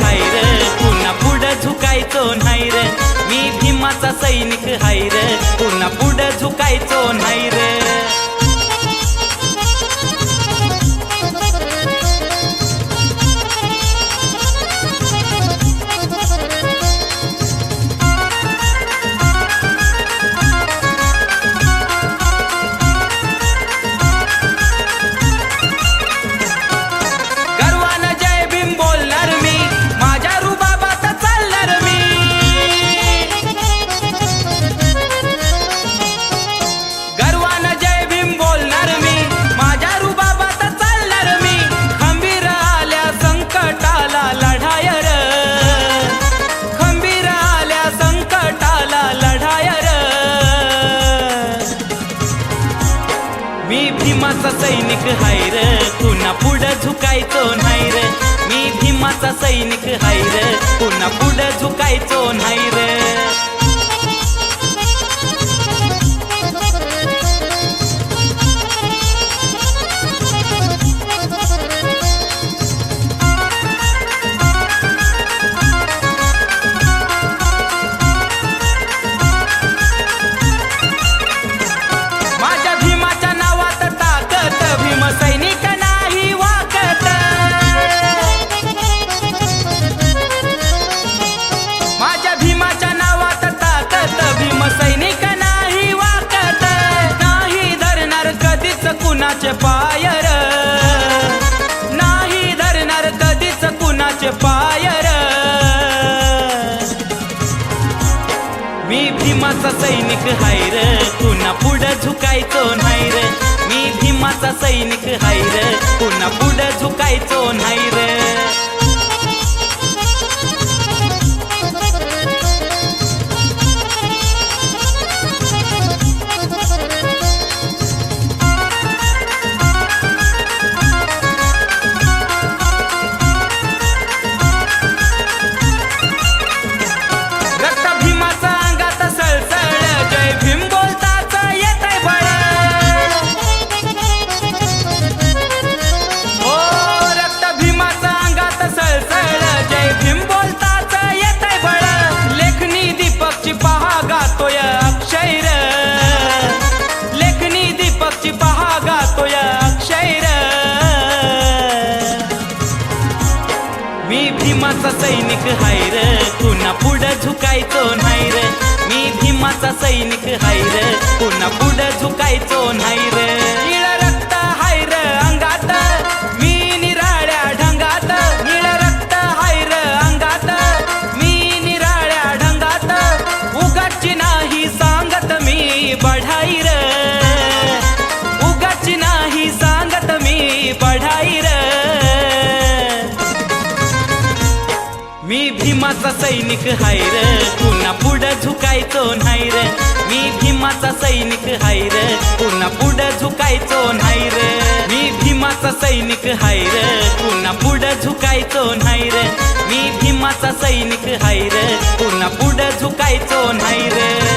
हाय रे, पुन्हा पुढं झुकायचो नाही रे। मी भीमाचा सैनिक हाय रे, पुन्हा पुढं झुकायचो नाही रे। मी भीमाचा सैनिक हाय रे, पुन्हा पुढं झुकायचो नाही रे। मी भीमाचा सैनिक हाय रे, पुन्हा पुढं झुकायचो नाही रे। कुणाचे पायर नाही धरणार कधीच कुणाचे पायर। मी भीमाचा सैनिक हाय रे, पुन्हा पुढं झुकायचो नाही रे। मी भीमाचा सैनिक हाय रे, पुन्हा पुढं झुकायचो नाही रे। मी भीमाचा सैनिक हाय रे, पुन्हा पुढं झुकायचो नाही रे। मी भीमाचा सैनिक हाय रे, पुन्हा पुढं झुकायचो नाही रे। निळ रक्त हाय रे अंगात, मी निराळ्या ढंगात। निळ रक्त हाय रे अंगात, मी निराळ्या ढंगात। उगाची नाही सांगत मी बढाई रे, उगाची नाही सांगत मी बढाई रे। मी भीमाचा सैनिक हाय रे, पुन्हा पुढं झुकायचो नाही रे। मी भीमाचा सैनिक हाय रे, पुन्हा पुढं झुकायचो नाही रे। मी भीमाचा सैनिक हाय रे, पुन्हा पुढं झुकायचो नाही रे। मी भीमाचा सैनिक हाय रे, पुन्हा पुढं झुकायचो नाही रे।